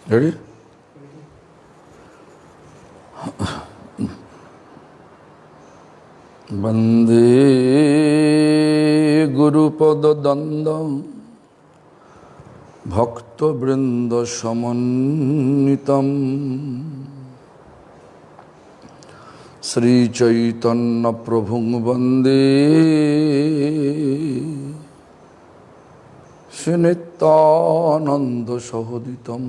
Ready? वंदे गुरुपदद्वन्द्वं भक्तवृन्दसमन्वितं श्रीचैतन्यप्रभुं वन्दे श्रीनित्यानन्दसहोदितं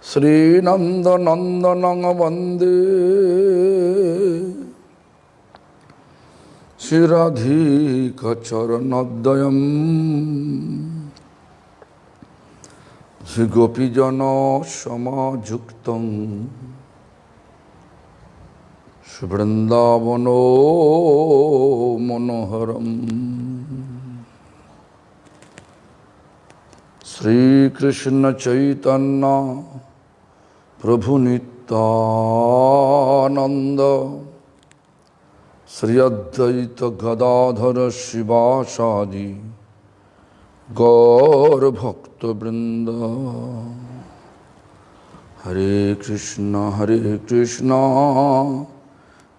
श्रीनन्दनन्दनं वन्दे श्रीराधिकाचरणोदयं श्रीगोपीजनसमायुक्तं श्रीवृन्दावनो मनोहरम् श्रीकृष्ण चैतन्य प्रभु नित्यानंद श्री अद्वैत गदाधर शिवासादि गौर भक्तवृंद। हरे कृष्ण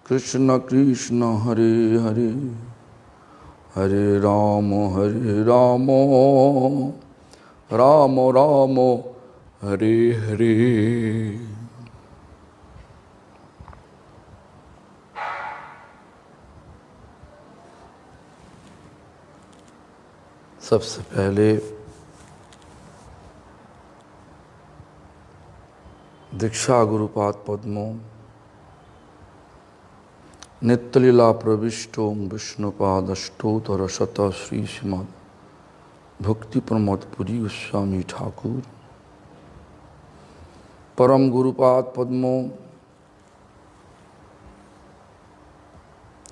कृष्ण कृष्ण हरे हरे, हरे राम राम राम हरे हरे। सबसे पहले दीक्षा गुरुपाद पद्मों नित्यलीला प्रविष्टों विष्णुपादष्टोत्तर शत श्री श्रीमद् भक्ति प्रमोद पुरी गोस्वामी ठाकुर परम गुरुपाद पद्मों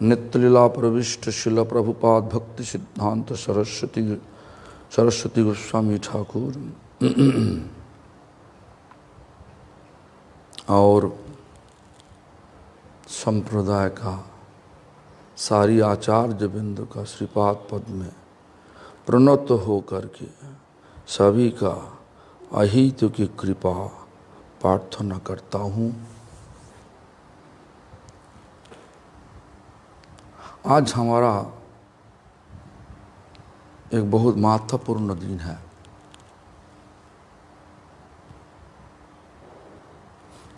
नित्यलीला प्रविष्ट शिल प्रभुपाद भक्ति सिद्धांत सरस्वती गोस्वामी ठाकुर और संप्रदाय का सारी आचार्य बिंद का श्रीपाद पद में प्रणत हो करके सभी का अहित की कृपा प्रार्थना करता हूँ। आज हमारा एक बहुत महत्वपूर्ण दिन है।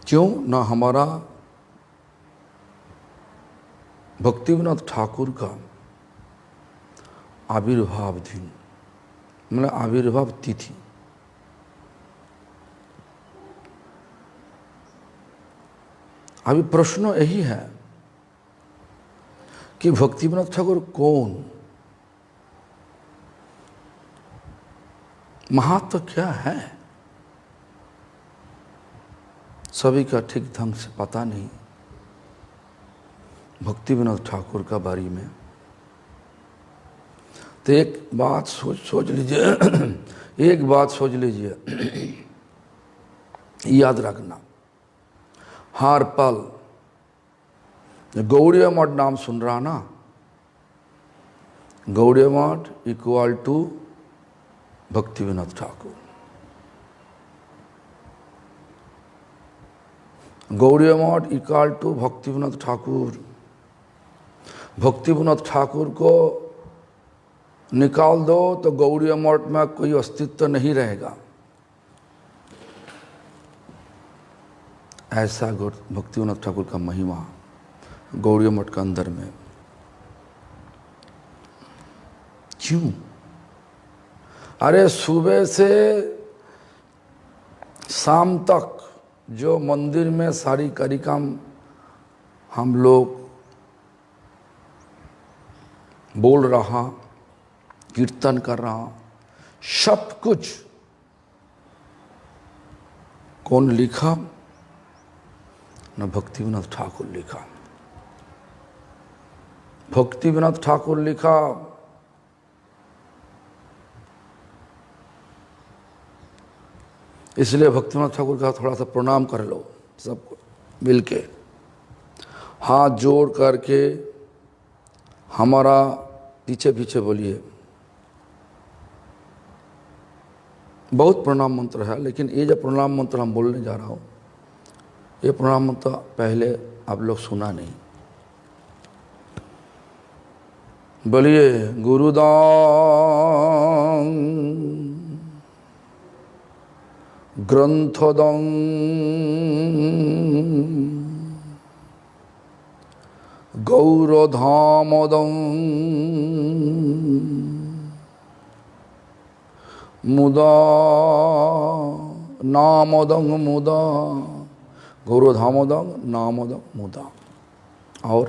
क्यों ना हमारा भक्तिविनोद ठाकुर का आविर्भाव दिन, मतलब आविर्भाव तिथि। अभी प्रश्न यही है कि भक्तिविनोद ठाकुर कौन, महत्व क्या है, सभी का ठीक ढंग से पता नहीं भक्तिविनोद ठाकुर का बारे में। तो एक बात सोच लीजिए एक बात सोच लीजिए, याद रखना, हर पल गौड़ीय मठ नाम सुन रहा ना, गौड़ीय मठ इक्वल टू भक्तिविनोद ठाकुर। गौड़ीय मठ इक्वल टू भक्तिविनोद ठाकुर। भक्तिविनोद ठाकुर को निकाल दो तो गौड़ीय मठ में कोई अस्तित्व नहीं रहेगा। ऐसा भक्तिविनोद ठाकुर का महिमा गौड़ीय मठ के अंदर में। क्यों? अरे सुबह से शाम तक जो मंदिर में सारी कार्यक्रम हम लोग बोल रहा, कीर्तन कर रहा, सब कुछ कौन लिखा? न भक्तिविनोद ठाकुर लिखा। भक्तिविनोद ठाकुर लिखा। इसलिए भक्तिविनोद ठाकुर का थोड़ा सा प्रणाम कर लो सबको मिलके, हाथ जोड़ करके हमारा पीछे पीछे बोलिए, बहुत प्रणाम मंत्र है, लेकिन ये जो प्रणाम मंत्र हम बोलने जा रहा हूँ, ये प्रणाम मंत्र पहले आप लोग सुना नहीं। बोलिए गुरुदां ग्रंथदं गौरधामदं मुदा नामदं मुदा गौरधामदं नामदं मुदा। और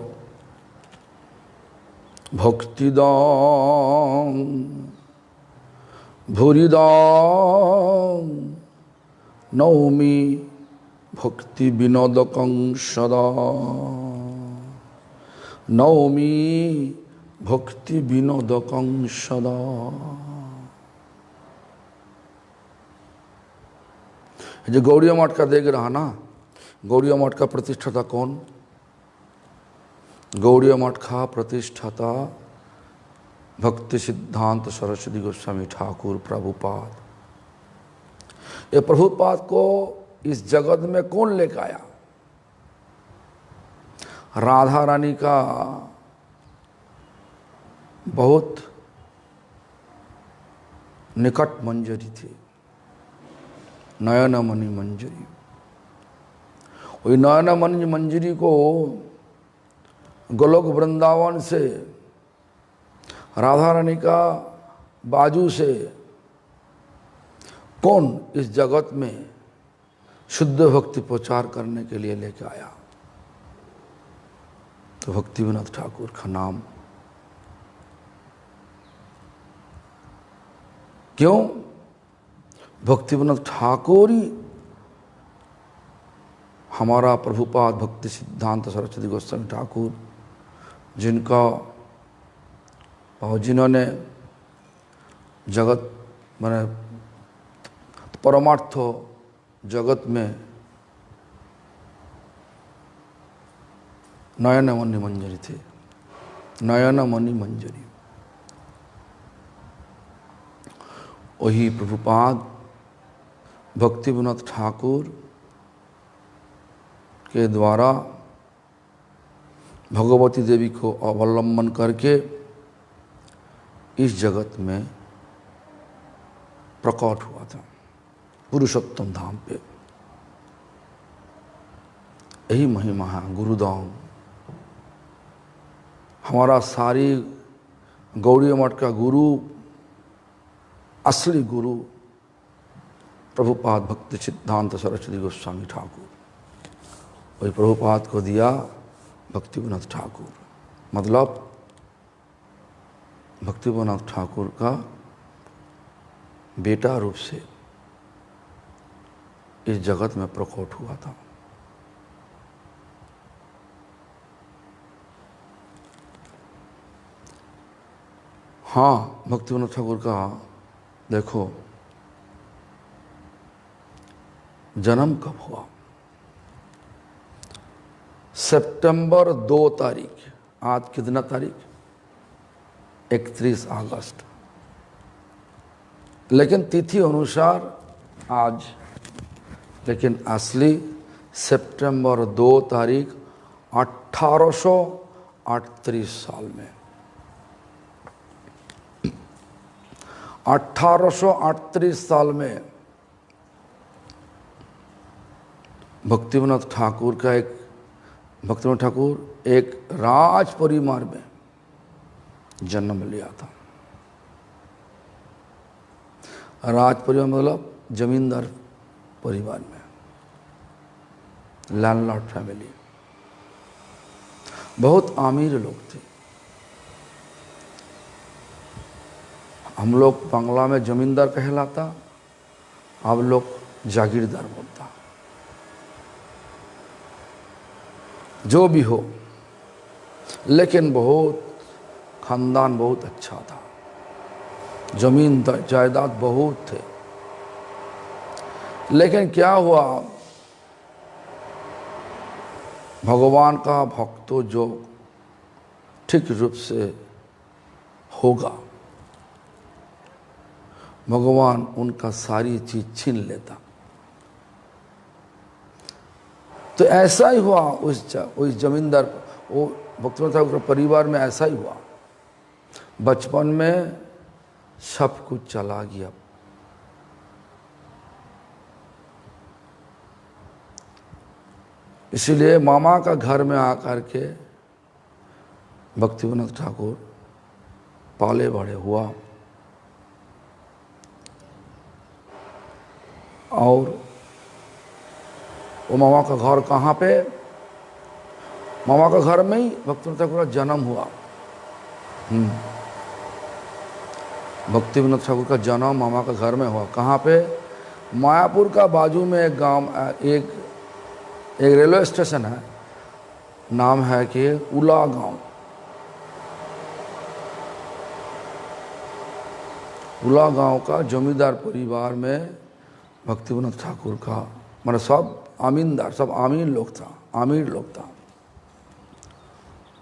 भक्तिदां भूरिदां नौमि भक्ति विनोदकं सदा नौमि भक्ति विनोदकं सदा। जो गौड़िया मठ का देख रहा ना, गौड़िया मठ का प्रतिष्ठाता कौन? गौड़िया मठ का प्रतिष्ठाता भक्ति सिद्धांत सरस्वती गोस्वामी ठाकुर प्रभुपाद। ये प्रभुपाद को इस जगत में कौन लेकर आया? राधा रानी का बहुत निकट मंजरी थी, नयनमणि मंजरी। वही नयनमणि मंजरी को गोलोक वृंदावन से राधा रानी का बाजू से कौन इस जगत में शुद्ध भक्ति प्रचार करने के लिए लेकर आया? तो भक्ति विनोद ठाकुर का नाम। क्यों? भक्ति विनोद ठाकुर ही हमारा प्रभुपाद भक्ति सिद्धांत सरस्वती गोस्वामी ठाकुर, जिनका और जिन्होंने जगत माने परमार्थ जगत में नयनमणि मंजरी थे, नयनमणि मंजरी। वही प्रभुपाद भक्ति विनोद ठाकुर के द्वारा भगवती देवी को अवलंबन करके इस जगत में प्रकट हुआ था, पुरुषोत्तम धाम पे। यही महिमा है गुरुदाम। हमारा सारी गौड़िया मठ का गुरु, असली गुरु प्रभुपाद भक्ति सिद्धांत सरस्वती गोस्वामी ठाकुर। वही प्रभुपाद को दिया भक्ति विनोद ठाकुर, मतलब भक्ति विनोद ठाकुर का बेटा रूप से इस जगत में प्रकट हुआ था। हाँ, भक्ति विनोद ठाकुर का देखो जन्म कब हुआ? सितंबर 2 तारीख। आज कितना तारीख? 31 अगस्त। लेकिन तिथि अनुसार आज, लेकिन असली सितंबर 2 तारीख 1838 साल में। 1838 साल में भक्ति विनोद ठाकुर का भक्ति विनोद ठाकुर एक राज परिवार में जन्म लिया था। राज परिवार मतलब जमींदार परिवार में, लैंडलॉर्ड फैमिली। बहुत अमीर लोग थे। हम लोग बांग्ला में जमींदार कहलाता, अब लोग जागीरदार बोलता। जो भी हो, लेकिन बहुत खानदान बहुत अच्छा था, जमीन जायदाद बहुत थे। लेकिन क्या हुआ, भगवान का भक्तों जो ठीक रूप से होगा भगवान उनका सारी चीज छीन लेता। तो ऐसा ही हुआ उस जमींदार, वो भक्तिवंत ठाकुर परिवार में ऐसा ही हुआ। बचपन में सब कुछ चला गया, इसीलिए मामा का घर में आकर के भक्तिवंत ठाकुर पाले बड़े हुआ। और वो मामा का घर कहाँ पे? मामा का घर में ही भक्तिवंत ठाकुर का जन्म हुआ। भक्तिवंत ठाकुर का जन्म मामा का घर में हुआ। कहाँ पे? मायापुर का बाजू में एक गांव, एक रेलवे स्टेशन है, नाम है कि उला गांव। उला गांव का जमींदार परिवार में भक्तिवंत ठाकुर का, मतलब सब आमीनदार, सब आमीर लोग था।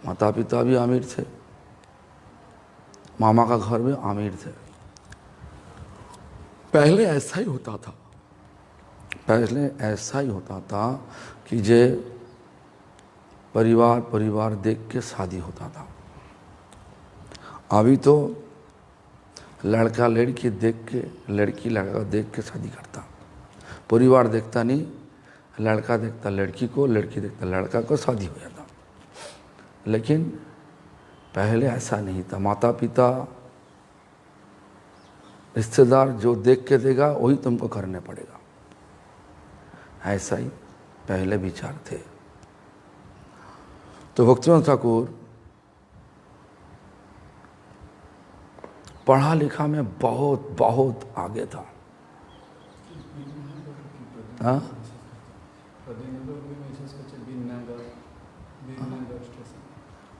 माता पिता भी आमिर थे, मामा का घर में आमिर थे। पहले ऐसा ही होता था कि जे परिवार देख के शादी होता था। अभी तो लड़का लड़की देख के, लड़की लड़का देख के शादी करता। परिवार देखता नहीं, लड़का देखता लड़की को, लड़की देखता लड़का को, शादी हो जाता। लेकिन पहले ऐसा नहीं था। माता पिता रिश्तेदार जो देख के देगा वही तुमको करने पड़ेगा, ऐसा ही पहले विचार थे। तो भक्तिवंत ठाकुर पढ़ा लिखा में बहुत आगे था। हाँ,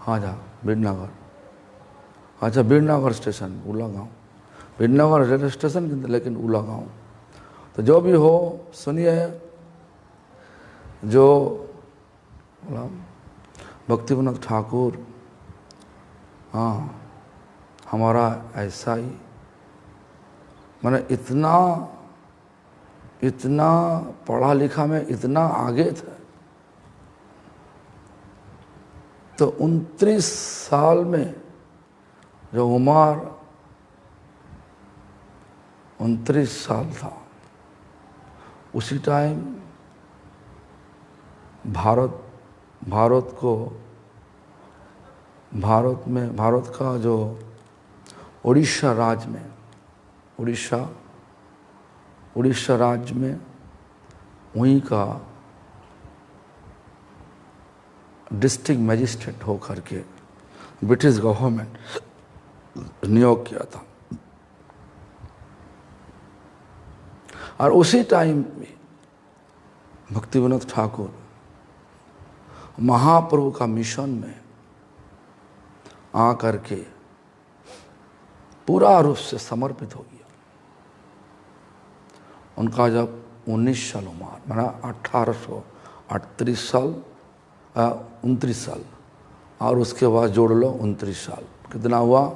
हाँ जा बीरनगर, अच्छा बीरनगर स्टेशन, उला गांव। बीरनगर रेलवे स्टेशन लेकिन उला गांव। तो जो भी हो, सुनिए, जो भक्तिवंत ठाकुर, हाँ, हमारा ऐसा ही, मैंने इतना पढ़ा लिखा में इतना आगे था। तो 29 साल में जो उम्र 29 साल था, उसी टाइम भारत का जो उड़ीसा राज्य में वहीं का डिस्ट्रिक्ट मजिस्ट्रेट होकर के ब्रिटिश गवर्नमेंट नियोग किया था। और उसी टाइम में भक्तिवंत ठाकुर महाप्रभु का मिशन में आकर के पूरा रूप से समर्पित हो गया। उनका जब 19 साल उम्र, माना 1838 साल, 29 साल, और उसके बाद जोड़ लो 29 साल, कितना हुआ?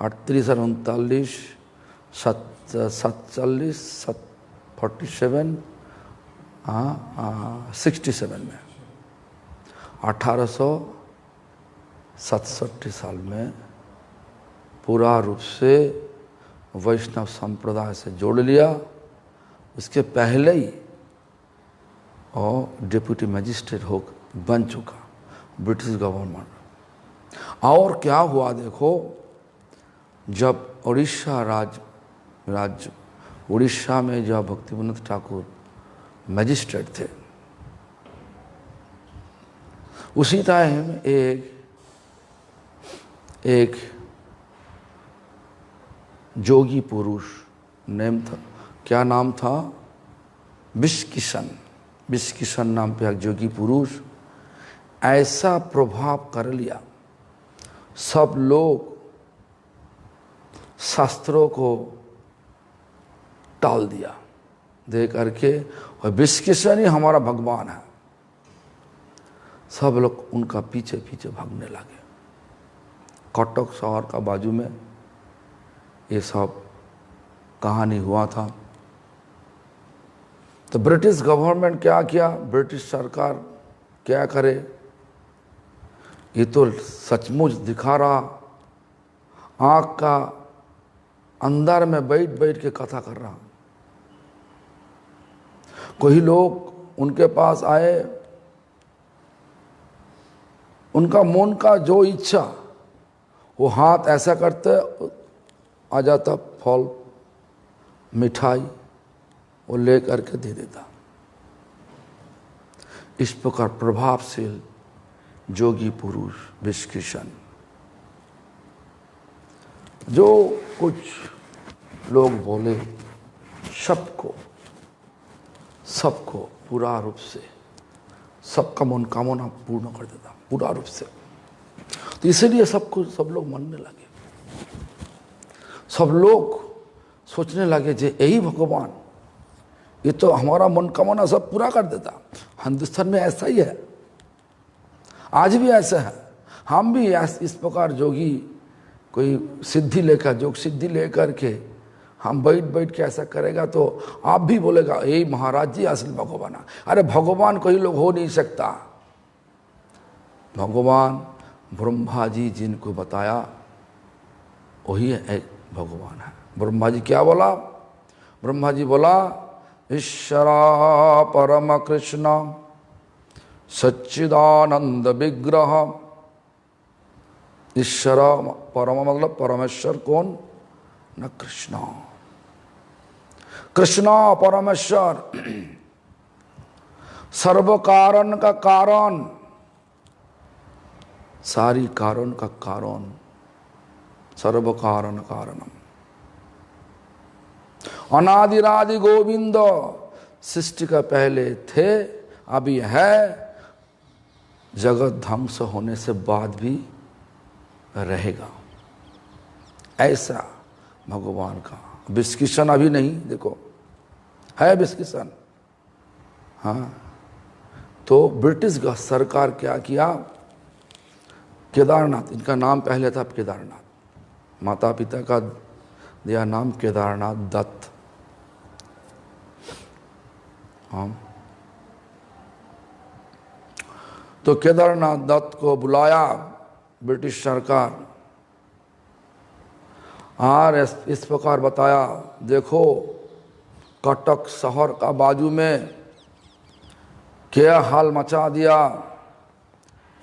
38 और 39, 47, 47, 67 में, 1867 साल में पूरा रूप से वैष्णव संप्रदाय से जोड़ लिया। उसके पहले ही और डिप्यूटी मजिस्ट्रेट हो बन चुका ब्रिटिश गवर्नमेंट। और क्या हुआ देखो, जब उड़ीसा में जब भक्तिवंत ठाकुर मजिस्ट्रेट थे, उसी टाइम एक जोगी पुरुष नेम था, क्या नाम था? विश्वकिशन नाम पे एक जोगी पुरुष ऐसा प्रभाव कर लिया, सब लोग शास्त्रों को टाल दिया दे करके, और विश्वकिशन ही हमारा भगवान है। सब लोग उनका पीछे भागने लगे। कटक शहर का बाजू में ये सब कहानी हुआ था। तो ब्रिटिश गवर्नमेंट क्या किया, ब्रिटिश सरकार क्या करे, ये तो सचमुच दिखा रहा, आँख का अंदर में बैठ बैठ के कथा कर रहा। कोई लोग उनके पास आए, उनका मन का जो इच्छा, वो हाथ ऐसा करते आ जाता फल मिठाई, वो ले करके दे देता। इस प्रकार प्रभावशील जोगी पुरुष विश्किशन। जो कुछ लोग बोले सबको पूरा रूप से, सबका मनोकामना पूर्ण कर देता पूरा रूप से। तो इसीलिए सब लोग मानने लगे, सब लोग सोचने लगे जे यही भगवान, ये तो हमारा मनोकामना सब पूरा कर देता। हिंदुस्तान में ऐसा ही है, आज भी ऐसा है। हम भी इस प्रकार जोगी कोई सिद्धि लेकर, योग सिद्धि लेकर के हम बैठ बैठ के ऐसा करेगा तो आप भी बोलेगा यही महाराज जी असल भगवान है। अरे भगवान कोई लोग हो नहीं सकता। भगवान ब्रह्मा जी जिनको बताया वही एक भगवान है। ब्रह्मा जी क्या बोला, ब्रह्मा जी बोला ईश्वरा परम कृष्ण सच्चिदानंद विग्रह। ईश्वर परम मतलब परमेश्वर कौन न, कृष्ण। कृष्ण परमेश्वर सर्व कारण का कारण, सारी कारण का कारण, सर्व कारण कारणम। अनादिरादि गोविंद, सृष्टि का पहले थे, अभी है, जगत ध्वंस होने से बाद भी रहेगा। ऐसा भगवान का विश्किशन अभी नहीं, देखो है विश्किशन। हाँ, तो ब्रिटिश सरकार क्या किया, केदारनाथ, इनका नाम पहले था केदारनाथ, माता पिता का दिया नाम केदारनाथ दत्त। हाँ, तो केदारनाथ दत्त को बुलाया ब्रिटिश सरकार और इस प्रकार बताया, देखो कटक शहर का बाजू में क्या हाल मचा दिया,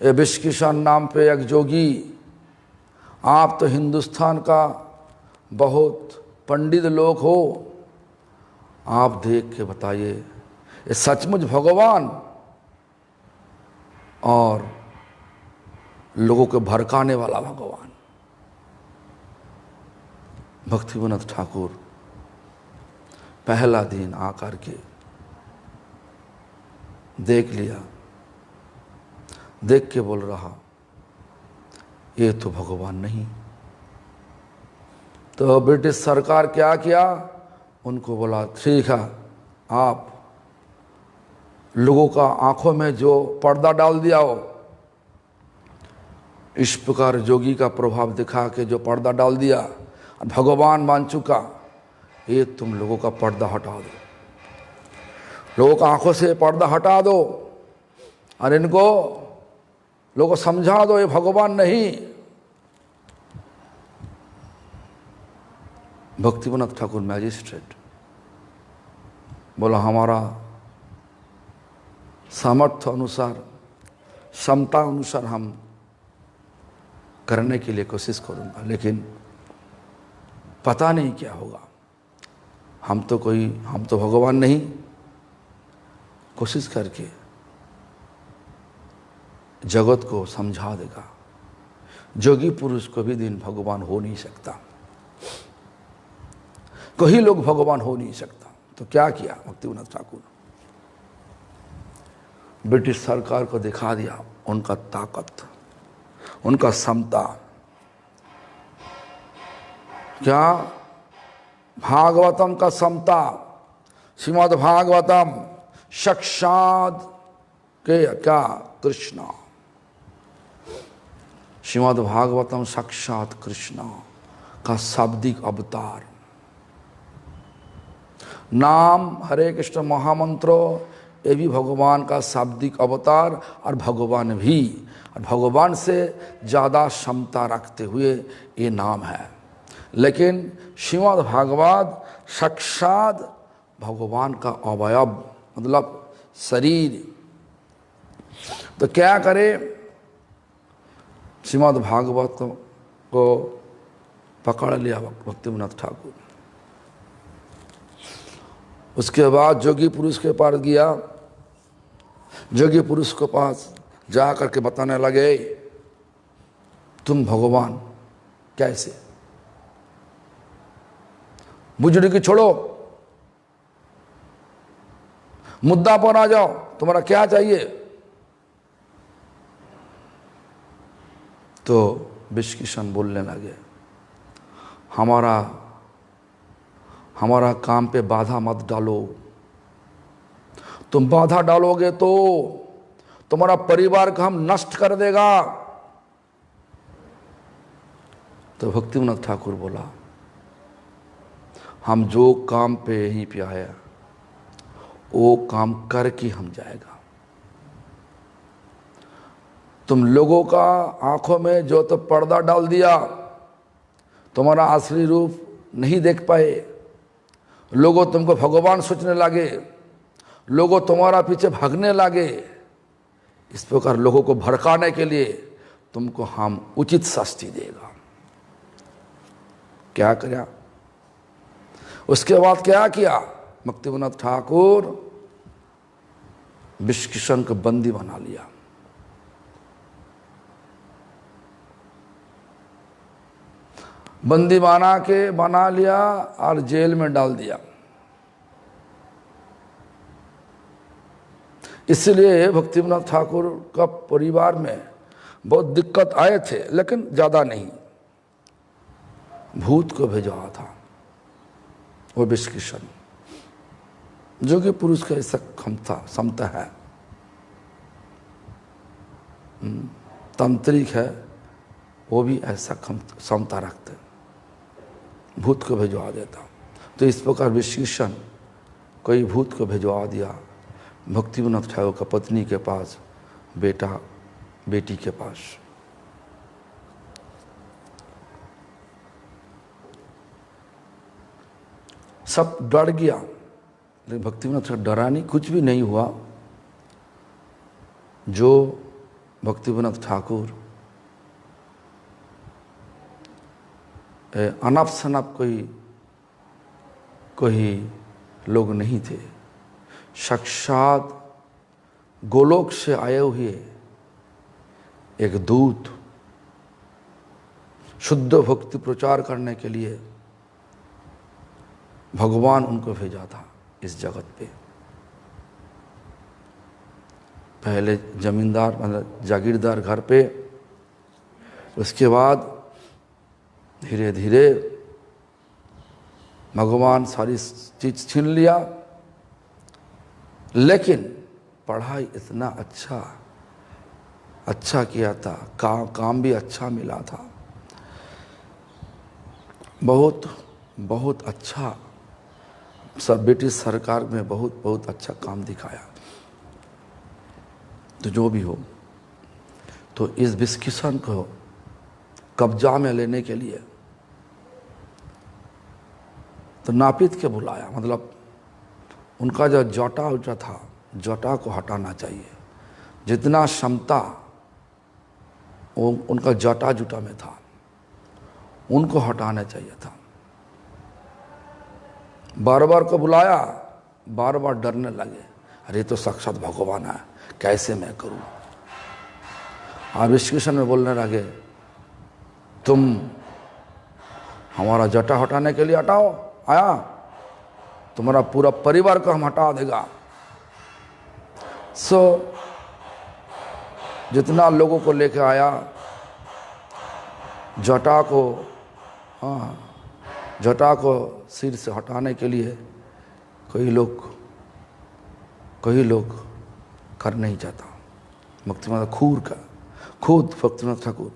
ये विश्किशन नाम पे एक जोगी। आप तो हिंदुस्तान का बहुत पंडित लोग हो, आप देख के बताइए ये सचमुच भगवान और लोगों को भड़काने वाला भगवान। भक्तिविनोद ठाकुर पहला दिन आकर के देख लिया, देख के बोल रहा ये तो भगवान नहीं। तो ब्रिटिश सरकार क्या किया, उनको बोला ठीक है, आप लोगों का आंखों में जो पर्दा डाल दिया हो, इस प्रकार जोगी का प्रभाव दिखा के जो पर्दा डाल दिया, भगवान मान चुका, ये तुम लोगों का पर्दा हटा दो, लोगों का आंखों से पर्दा हटा दो और इनको लोगों को समझा दो ये भगवान नहीं। भक्तिविनोद ठाकुर मैजिस्ट्रेट बोला हमारा सामर्थ्य अनुसार, क्षमता अनुसार हम करने के लिए कोशिश करूंगा, लेकिन पता नहीं क्या होगा। हम तो भगवान नहीं, कोशिश करके जगत को समझा देगा। जोगी पुरुष को भी दिन भगवान हो नहीं सकता, कोई लोग भगवान हो नहीं सकता। तो क्या किया भक्तिविनोद ठाकुर, ब्रिटिश सरकार को दिखा दिया उनका ताकत, उनका क्षमता। क्या भागवतम का क्षमता, श्रीमद् भागवतम साक्षात के क्या कृष्ण, श्रीमद् भागवतम साक्षात कृष्ण का शाब्दिक अवतार। नाम हरे कृष्ण महामंत्र ये भी भगवान का शाब्दिक अवतार और भगवान भी, और भगवान से ज़्यादा क्षमता रखते हुए ये नाम है। लेकिन श्रीमद् भागवत साक्षात भगवान का अवयव मतलब शरीर। तो क्या करे, श्रीमद् भागवत को पकड़ लिया भक्तिविनोद ठाकुर। उसके बाद जोगी पुरुष के पास गया। जोगी पुरुष के पास जा करके बताने लगे, तुम भगवान कैसे? बुजुर्ग छोड़ो, मुद्दा पर आ जाओ, तुम्हारा क्या चाहिए? तो विष्णु बोलने लगे, हमारा काम पे बाधा मत डालो। तुम बाधा डालोगे तो तुम्हारा परिवार को हम नष्ट कर देगा। तो भक्तिविनोद ठाकुर बोला, हम जो काम पे यहीं पे आया वो काम करके हम जाएगा। तुम लोगों का आंखों में जो तो पर्दा डाल दिया, तुम्हारा असली रूप नहीं देख पाए, लोगों तुमको भगवान सोचने लगे, लोगों तुम्हारा पीछे भागने लगे। इस प्रकार लोगों को भड़काने के लिए तुमको हम उचित शास्ति देगा। क्या किया? उसके बाद क्या किया? भक्तिविनोद ठाकुर विष्णु को बंदी बना लिया। बंदी बना लिया और जेल में डाल दिया। इसलिए भक्तिविनोद ठाकुर का परिवार में बहुत दिक्कत आए थे, लेकिन ज़्यादा नहीं। भूत को भेजा था वो विष्णु, जो कि पुरुष का ऐसा क्षमता है, तांत्रिक है, वो भी ऐसा क्षमता रखते, भूत को भिजवा देता। तो इस प्रकार विष्णु कोई भूत को भिजवा दिया भक्तिविनोद ठाकुर का पत्नी के पास, बेटी के पास। सब डर गया, लेकिन भक्तिविनोद ठाकुर डरा नहीं, कुछ भी नहीं हुआ। जो भक्तिविनोद ठाकुर अनप शनप कोई लोग नहीं थे, साक्षात गोलोक से आए हुए एक दूत शुद्ध भक्ति प्रचार करने के लिए भगवान उनको भेजा था इस जगत पे। पहले जमींदार मतलब जागीरदार घर पे, उसके बाद धीरे धीरे भगवान सारी चीज छीन लिया। लेकिन पढ़ाई इतना अच्छा किया था, काम भी अच्छा मिला था, बहुत अच्छा। सब ब्रिटिश सरकार में बहुत अच्छा काम दिखाया। तो जो भी हो, तो इस विष्णु को कब्जा में लेने के लिए तो नापित के बुलाया, मतलब उनका जो जटा था, जटा को हटाना चाहिए। जितना क्षमता उनका जटा में था, उनको हटाना चाहिए था। बार बार को बुलाया, बार बार डरने लगे, अरे तो साक्षात भगवान है, कैसे मैं करूं। और विष्णु में बोलने लगे, तुम हमारा जटा हटाने के लिए आया, तुम्हारा पूरा परिवार को हम हटा देगा। जितना लोगों को लेके आया, जटा को सिर से हटाने के लिए कई लोग कर नहीं चाहता। भक्तिविनोद खुद भक्तिविनोद ठाकुर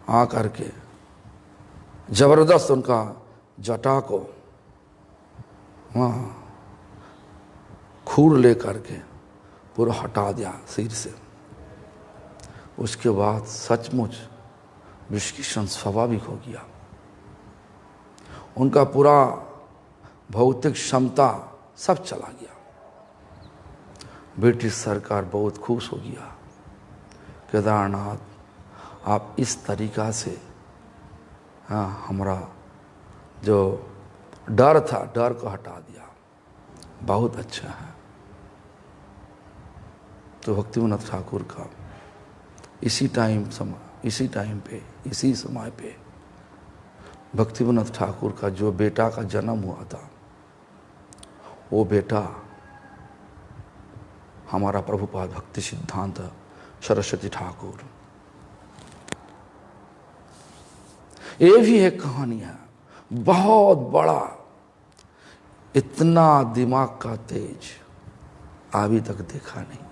आ करके जबरदस्त उनका जटा को हाँ, खूर ले करके पूरा हटा दिया सिर से। उसके बाद सचमुच विष की स्वाभाविक हो गया। उनका पूरा भौतिक क्षमता सब चला गया। ब्रिटिश सरकार बहुत खुश हो गया, केदारनाथ आप इस तरीका से, हाँ, हमारा जो डर था, डर को हटा दिया, बहुत अच्छा है। तो भक्तिविनोद ठाकुर का इसी समय पे भक्तिविनोद ठाकुर का जो बेटा का जन्म हुआ था, वो बेटा हमारा प्रभुपाद भक्ति सिद्धांत सरस्वती ठाकुर। ये भी एक कहानी है, बहुत बड़ा, इतना दिमाग का तेज अभी तक देखा नहीं।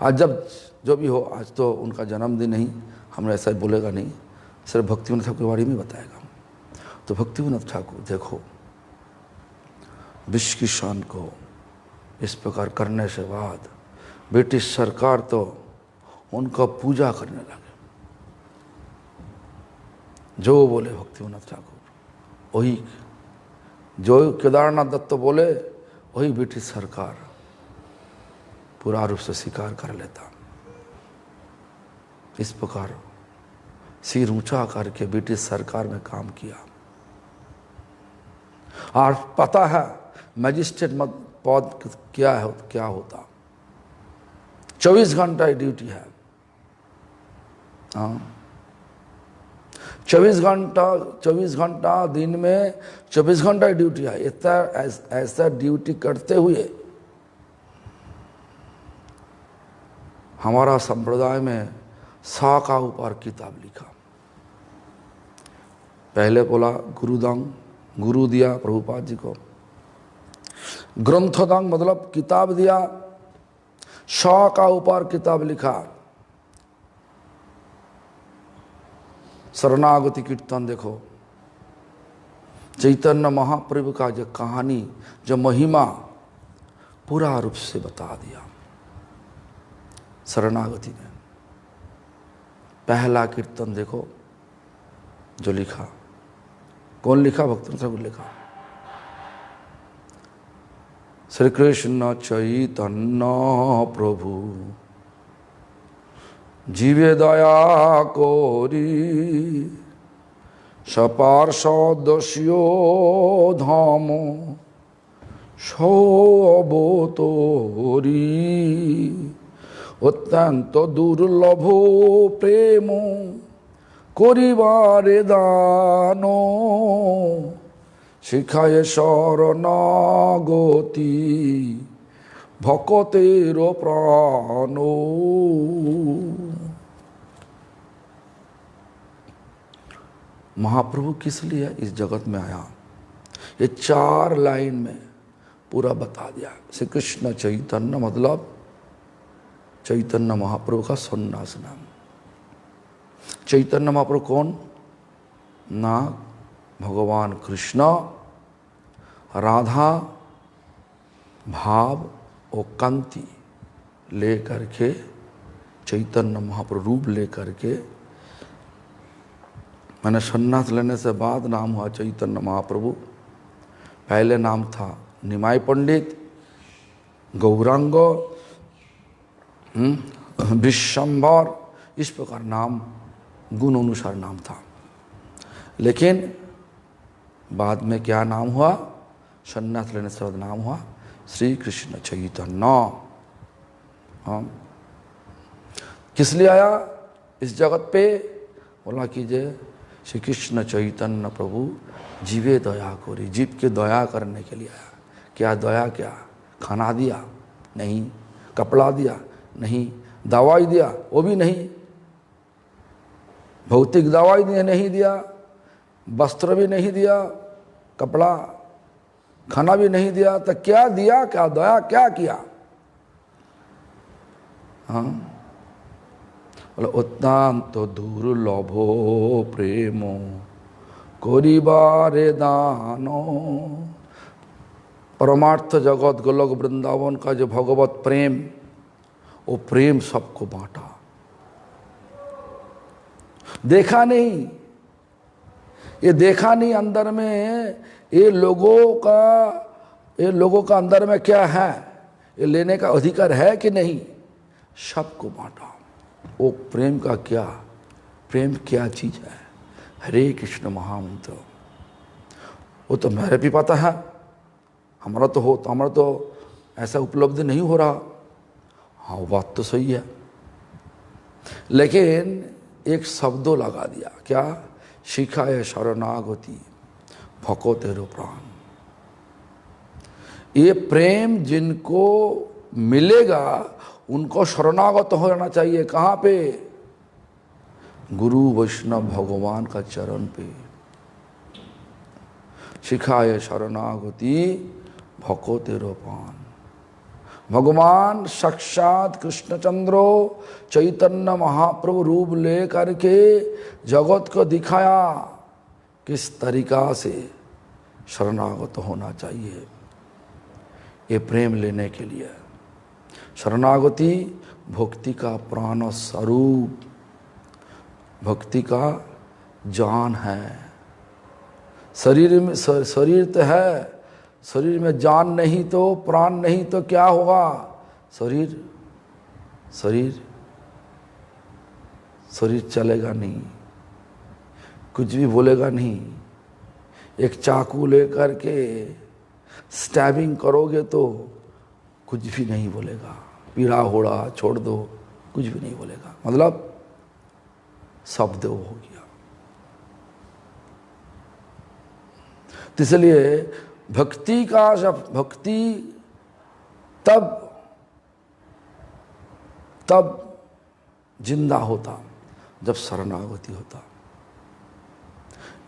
आज जब जो भी हो, आज तो उनका जन्मदिन नहीं, हम ऐसा बोलेगा नहीं, सिर्फ भक्तिविनोद ठाकुर के बारे में बताएगा। तो भक्तिविनोद ठाकुर देखो, विश्व की शान को इस प्रकार करने से बाद ब्रिटिश सरकार तो उनका पूजा करने लगे। जो बोले भक्तिविनोद ठाकुर वही, जो केदारनाथ दत्त बोले वही ब्रिटिश सरकार पूरा रूप से स्वीकार कर लेता। इस प्रकार सिर ऊंचा करके ब्रिटिश सरकार में काम किया। और पता है मजिस्ट्रेट पद क्या होता, 24 घंटा ड्यूटी है। हाँ, 24 घंटा दिन में 24 घंटा ड्यूटी है। इतना ऐसा ड्यूटी करते हुए हमारा संप्रदाय में 100 का ऊपर किताब लिखा। पहले बोला गुरु दिया प्रभुपाद जी को, ग्रंथदान मतलब किताब दिया, 100 का ऊपर किताब लिखा। शरणागति कीर्तन देखो, चैतन्य महाप्रभु का जो कहानी, जो महिमा पूरा रूप से बता दिया शरणागति में। पहला कीर्तन देखो जो लिखा, कौन लिखा? भक्तों ठाकुर लिखा। श्री कृष्ण चैतन्य प्रभु जीवे दया कोरी, सपार्षदस्यो धाम सवतोरी, अत्यंत दुर्लभ प्रेम करिबारे दानो, शिखाए शरणागति भक्तेर प्राणो। महाप्रभु किस लिए इस जगत में आया, ये 4 लाइन में पूरा बता दिया। श्री कृष्ण चैतन्य मतलब चैतन्य महाप्रभु का सन्यास नाम। चैतन्य महाप्रभु कौन? ना भगवान कृष्ण, राधा भाव और कांति ले करके, चैतन्य महाप्रभु रूप ले करके, मैंने सन्यास लेने से बाद नाम हुआ चैतन्य महाप्रभु। पहले नाम था निमाय पंडित, गौरांग, विश्वंभर, इस प्रकार नाम गुण अनुसार नाम था। लेकिन बाद में क्या नाम हुआ? सन्यास लेने से बाद नाम हुआ श्री कृष्ण चैतन्य। हाँ, किस लिए आया इस जगत पे? बोला कीजिए श्री कृष्ण चैतन्य प्रभु जीवे दया कोरी, जीव के दया करने के लिए आया। क्या दया? क्या खाना दिया? नहीं। कपड़ा दिया? नहीं। दवाई दिया? वो भी नहीं। भौतिक दवाई नहीं दिया, वस्त्र भी नहीं दिया, कपड़ा खाना भी नहीं दिया, तो क्या दिया? क्या दया क्या किया? हाँ, बोले अत्यंत दुर्लभो प्रेमो करिबारे दानो, परमार्थ जगत गोलोक वृंदावन का जो भगवत प्रेम, वो प्रेम सबको बांटा। देखा नहीं, ये देखा नहीं अंदर में ये लोगों का अंदर में क्या है, ये लेने का अधिकार है कि नहीं, सबको बांटा। वो प्रेम का क्या, प्रेम क्या चीज है? हरे कृष्ण महामंत्र, वो तो मेरे भी पता है, हमारा तो ऐसा उपलब्धि नहीं हो रहा। हाँ वो बात तो सही है, लेकिन एक शब्दों लगा दिया, क्या? शिखाय शरणागति भको तेरो प्राण। ये प्रेम जिनको मिलेगा उनको शरणागत हो जाना चाहिए। कहाँ पे? गुरु वैष्णव भगवान का चरण पे। शिखाय शरणागति भको तेरो प्राण। भगवान साक्षात कृष्णचंद्रो चैतन्य महाप्रभु रूप ले करके जगत को दिखाया किस तरीका से शरणागत होना चाहिए। ये प्रेम लेने के लिए शरणागति भक्ति का प्राण स्वरूप, भक्ति का जान है। शरीर तो है, शरीर में जान नहीं तो, प्राण नहीं तो क्या होगा? शरीर चलेगा नहीं, कुछ भी बोलेगा नहीं। एक चाकू लेकर के स्टैबिंग करोगे तो कुछ भी नहीं बोलेगा, पीड़ा होड़ा छोड़ दो, कुछ भी नहीं बोलेगा, मतलब शब्द हो गया। तो इसलिए भक्ति का जब भक्ति तब जिंदा होता जब शरणागति होता।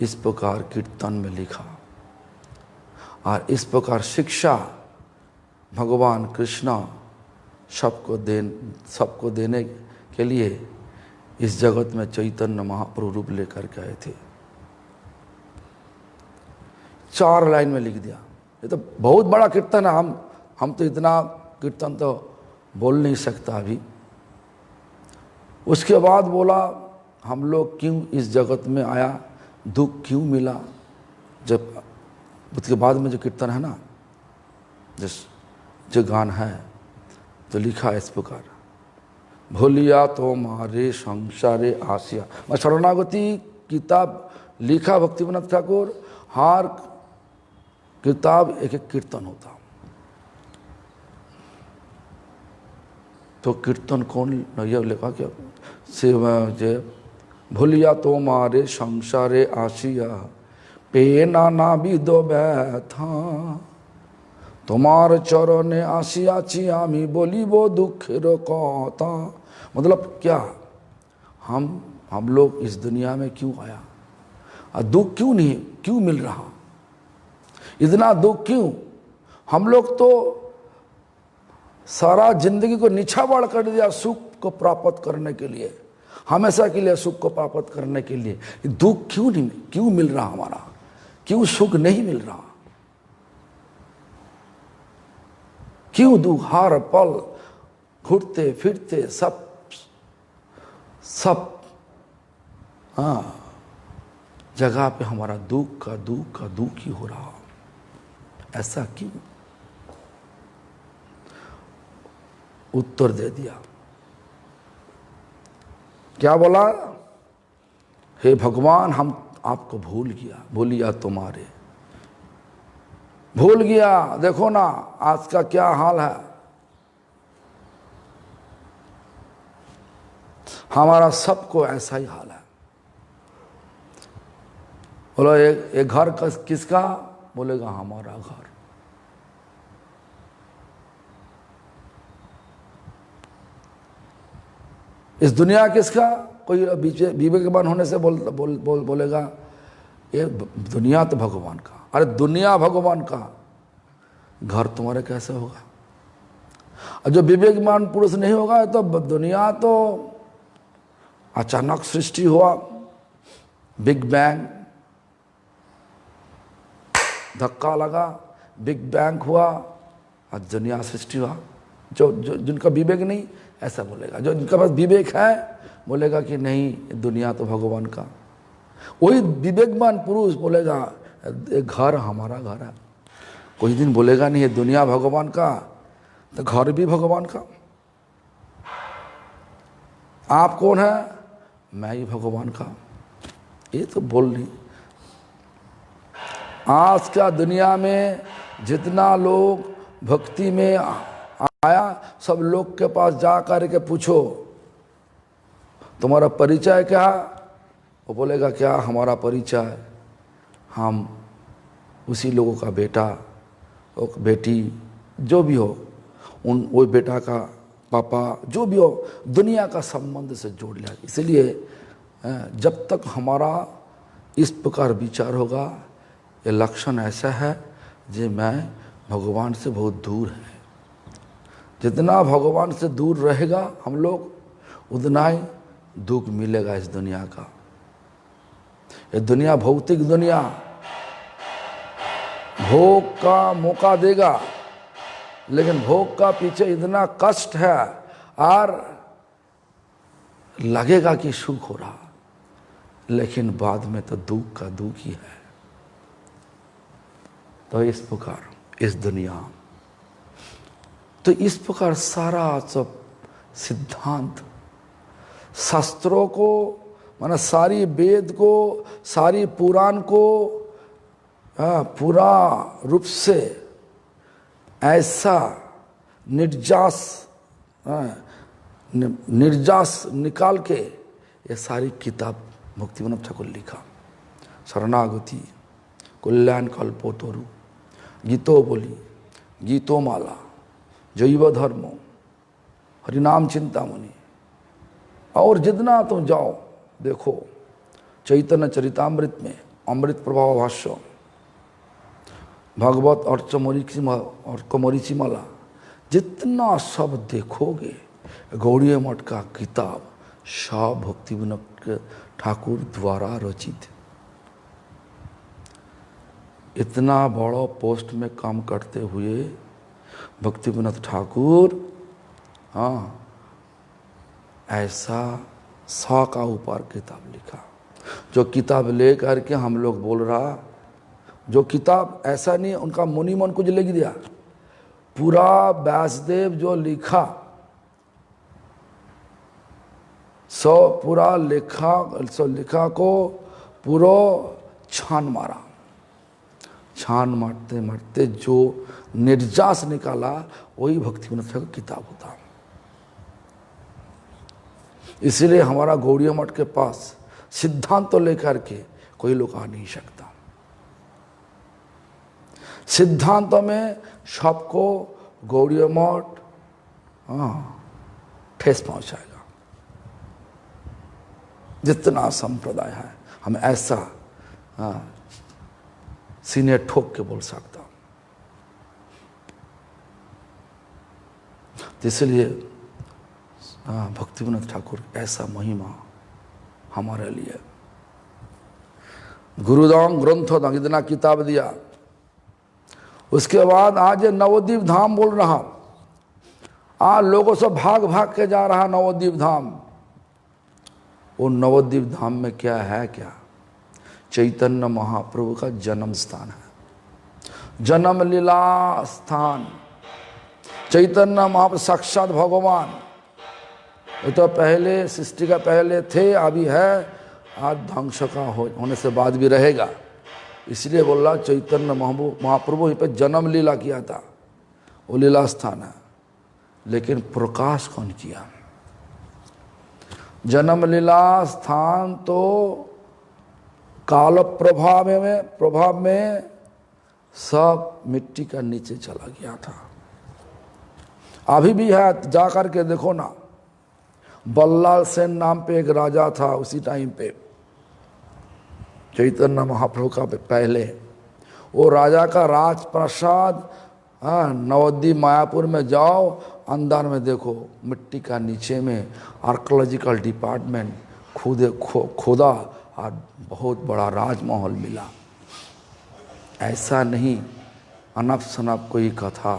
इस प्रकार कीर्तन में लिखा और इस प्रकार शिक्षा भगवान कृष्ण सबको देने के लिए इस जगत में चैतन्य महाप्रभु रूप लेकर के आए थे। 4 लाइन में लिख दिया। ये तो बहुत बड़ा कीर्तन है, हम तो इतना कीर्तन तो बोल नहीं सकता अभी। उसके बाद बोला हम लोग क्यों इस जगत में आया, दुख क्यों मिला। जब उसके बाद में जो कीर्तन है ना, जो गान है तो लिखा इस प्रकार, भूलिया तो मारे संसारे आसिया। मैं शरणागति किताब लिखा भक्तिविनोद ठाकुर, हर किताब एक एक कीर्तन होता। तो कीर्तन कौन नैया लिखा क्या से भूलिया तो मारे संसारे आसिया पे नाना विदो ব্যথা তোমার চরণে আসিয়াছি আমি বলিব দুঃখের কথা। मतलब क्या, हम लोग इस दुनिया में क्यों आया और दुख क्यों मिल रहा, इतना दुख क्यों? हम लोग तो सारा जिंदगी को निछावर कर दिया सुख को प्राप्त करने के लिए, हमेशा के लिए सुख को प्राप्त करने के लिए। दुख क्यों मिल रहा हमारा, क्यों सुख नहीं मिल रहा, क्यों दुख? हर पल घुटते फिरते सब जगह पे हमारा दुख ही हो रहा, ऐसा क्यों? उत्तर दे दिया। क्या बोला? हे भगवान, हम आपको भूल गया तुम्हारे, भूल गया। देखो ना आज का क्या हाल है, हमारा सबको ऐसा ही हाल है। बोलो एक घर किसका? बोलेगा हमारा घर। इस दुनिया किसका? कोई विवेकवान होने से बोलेगा ये दुनिया तो भगवान का। अरे दुनिया भगवान का, घर तुम्हारे कैसे होगा? और जो विवेकवान पुरुष नहीं होगा तो दुनिया तो अचानक सृष्टि हुआ, बिग बैंग, धक्का लगा, बिग बैंग हुआ और दुनिया सृष्टि हुआ। जो जो जिनका विवेक नहीं ऐसा बोलेगा, जो जिनका पास विवेक है बोलेगा कि नहीं दुनिया तो भगवान का। वही विवेकवान पुरुष बोलेगा घर हमारा घर है। कोई दिन बोलेगा नहीं ये दुनिया भगवान का तो घर भी भगवान का। आप कौन है? मैं ही भगवान का। ये तो बोल नहीं। आज का दुनिया में जितना लोग भक्ति में आया, सब लोग के पास जा कर के पूछो तुम्हारा परिचय क्या? वो बोलेगा क्या हमारा परिचय, हम उसी लोगों का बेटा और बेटी जो भी हो, उन वो बेटा का पापा जो भी हो, दुनिया का संबंध से जोड़ लिया। इसलिए जब तक हमारा इस प्रकार विचार होगा, ये लक्षण ऐसा है जो मैं भगवान से बहुत दूर है। जितना भगवान से दूर रहेगा हम लोग, उतना ही दुख मिलेगा इस दुनिया का। ये दुनिया भौतिक दुनिया भोग का मौका देगा, लेकिन भोग का पीछे इतना कष्ट है और लगेगा कि सुख हो रहा, लेकिन बाद में तो दुख का दुख ही है। तो इस प्रकार इस दुनिया, तो इस प्रकार सारा सब सिद्धांत शास्त्रों को, माना सारी वेद को, सारी पुराण को पूरा रूप से ऐसा निर्जास निकाल के ये सारी किताब मुक्तिविनोद ठाकुर लिखा। शरणागति, कल्याण कल्पोतरु, गीतो बोली, गीतो माला, जैव धर्मो, हरिनाम चिंतामणि, और जितना तुम जाओ देखो, चैतन्य चरितामृत में अमृत प्रभाव भाष्य, भागवत और कमरीची माला, जितना सब देखोगे गौड़ीय मठ का किताब सब भक्तिविनोद ठाकुर द्वारा रचित। इतना बड़ा पोस्ट में काम करते हुए भक्तिविनोद ठाकुर ऐसा 100 का ऊपर किताब लिखा। जो किताब ले करके हम लोग बोल रहा, जो किताब ऐसा नहीं उनका मुनि मन को जो लिख दिया, पूरा व्यासदेव जो लिखा पूरा लिखा को पूरा छान मारा। छान मारते मारते जो निर्जास निकाला वही भक्तिविनोद ठाकुर किताब होता। इसलिए हमारा गौड़ीय मठ के पास सिद्धांत तो लेकर के कोई लोग आ नहीं सकता। सिद्धांतों में सबको गौड़ीय मठ ठेस पहुंचाएगा। जितना संप्रदाय है हम ऐसा सीने ठोक के बोल सकता। इसलिए भक्तिविनोद ठाकुर ऐसा महिमा हमारे लिए। गुरुदाम ग्रंथों इतना किताब दिया। उसके बाद आज नवद्वीप धाम बोल रहा, आज लोगों से भाग भाग के जा रहा नवद्वीप धाम। वो नवद्वीप धाम में क्या है? क्या चैतन्य महाप्रभु का जन्म स्थान है, जन्म लीला स्थान। चैतन्य महाप्रभु साक्षात भगवान, ये तो पहले सृष्टि का पहले थे, अभी है, आज ध्वंस का होने से बाद भी रहेगा। इसलिए बोल रहा चैतन्य महाप्रभु पे जन्म लीला किया था, वो लीला स्थान है। लेकिन प्रकाश कौन किया? जन्म लीला स्थान तो काल प्रभाव में सब मिट्टी का नीचे चला गया था। अभी भी है, जा कर के देखो ना। बल्लाल सेन नाम पे एक राजा था उसी टाइम पे, चैतन्य महाप्रभु का पहले। वो राजा का राजप्रसाद नवद्वीप मायापुर में जाओ, अंदर में देखो मिट्टी का नीचे में आर्कोलॉजिकल डिपार्टमेंट खोदा और बहुत बड़ा राजमहल मिला। ऐसा नहीं अनप शनप कोई कथा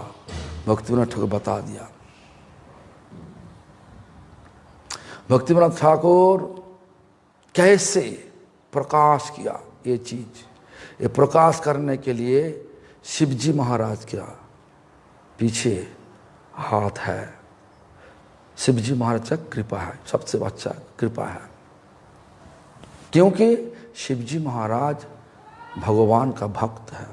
भक्तिविनोद ठाकुर बता दिया। भक्तिविनोद ठाकुर कैसे प्रकाश किया ये चीज, ये प्रकाश करने के लिए शिवजी महाराज का पीछे हाथ है, शिवजी महाराज का कृपा है, सबसे अच्छा कृपा है। क्योंकि शिवजी महाराज भगवान का भक्त है।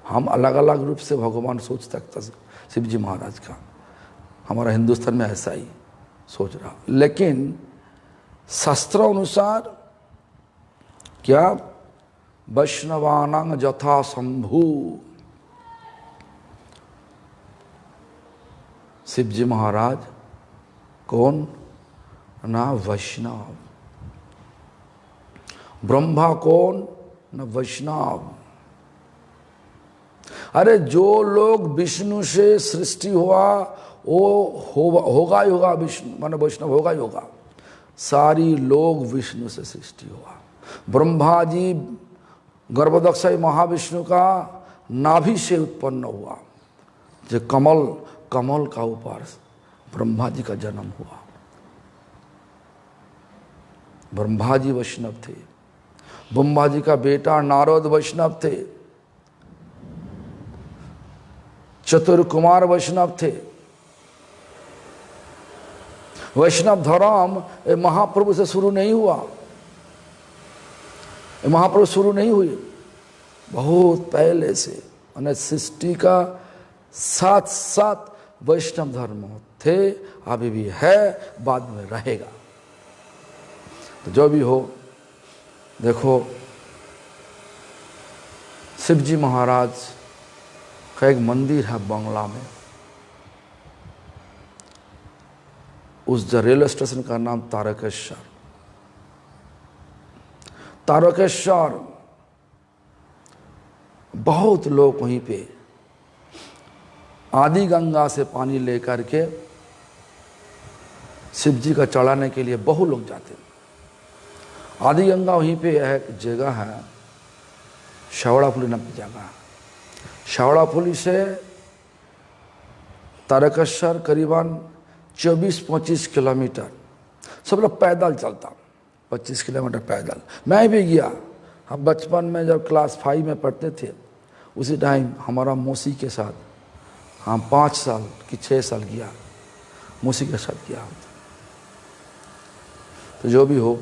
हम अलग अलग रूप से भगवान सोच सकते हैं शिवजी महाराज का, हमारा हिंदुस्तान में ऐसा ही सोच रहा, लेकिन शास्त्रों अनुसार क्या वैष्णवानां यथा शंभु, शिवजी महाराज कौन ना वैष्णव, ब्रह्मा कौन ना वैष्णव। अरे जो लोग विष्णु से सृष्टि हुआ वो होगा ही होगा, विष्णु माने वैष्णव होगा ही होगा। सारी लोग विष्णु से सृष्टि हुआ। ब्रह्मा जी गर्भदक्षय महाविष्णु का नाभि से उत्पन्न हुआ, जो कमल का ऊपर ब्रह्मा जी का जन्म हुआ। ब्रह्मा जी वैष्णव थे, ब्रह्मा जी का बेटा नारद वैष्णव थे, चतुर्कुमार वैष्णव थे। वैष्णव धर्म महाप्रभु से शुरू नहीं हुआ, महाप्रभु शुरू नहीं हुई, बहुत पहले से मैंने सृष्टि का साथ साथ वैष्णव धर्म थे, अभी भी है, बाद में रहेगा। तो जो भी हो, देखो शिवजी महाराज का एक मंदिर है बंगला में, उस रेलवे स्टेशन का नाम तारकेश्वर। तारकेश्वर बहुत लोग वहीं पे आदि गंगा से पानी लेकर के शिवजी का चढ़ाने के लिए बहुत लोग जाते हैं। आदि गंगा वहीं पे एक जगह है, शावड़ाफुली नाम की जगह है। शावड़ाफुली से तारकेश्वर करीबन 24-25 किलोमीटर, सब लोग पैदल चलता, 25 किलोमीटर पैदल। मैं भी गया, हम बचपन में जब क्लास 5 में पढ़ते थे, उसी टाइम हमारा मौसी के साथ, हम 5 साल कि 6 साल गया, मौसी के साथ गया। तो जो भी हो,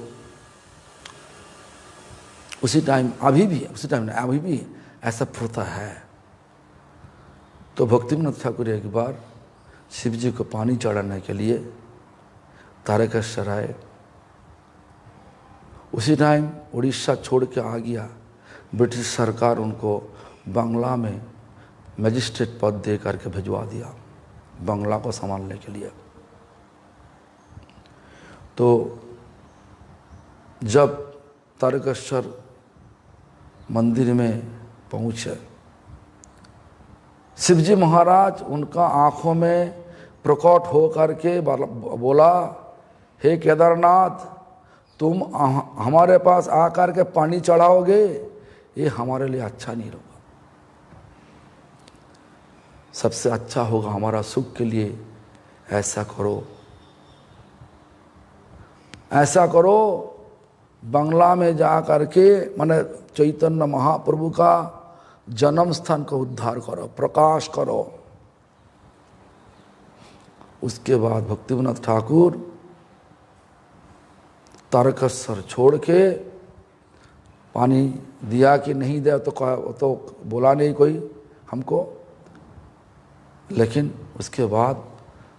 उसी टाइम अभी भी, उसी टाइम नहीं अभी भी ऐसा प्रथा है। तो भक्तिविनोद ठाकुर एक बार शिव जी को पानी चढ़ाने के लिए तारकेश्वर आए। उसी टाइम उड़ीसा छोड़ के आ गया, ब्रिटिश सरकार उनको बांग्ला में मजिस्ट्रेट पद दे करके भिजवा दिया, बांग्ला को संभालने के लिए। तो जब तारकेश्वर मंदिर में पहुँचे, शिवजी महाराज उनका आँखों में प्रकट हो करके बोला, हे केदारनाथ, तुम हमारे पास आकर के पानी चढ़ाओगे, ये हमारे लिए अच्छा नहीं होगा। सबसे अच्छा होगा हमारा सुख के लिए ऐसा करो, ऐसा करो, बंगला में जा करके माने चैतन्य महाप्रभु का जन्म स्थान को उद्धार करो, प्रकाश करो। उसके बाद भक्तिविनोद ठाकुर तारकेश्वर छोड़ के, पानी दिया कि नहीं दिया तो बोला नहीं कोई हमको, लेकिन उसके बाद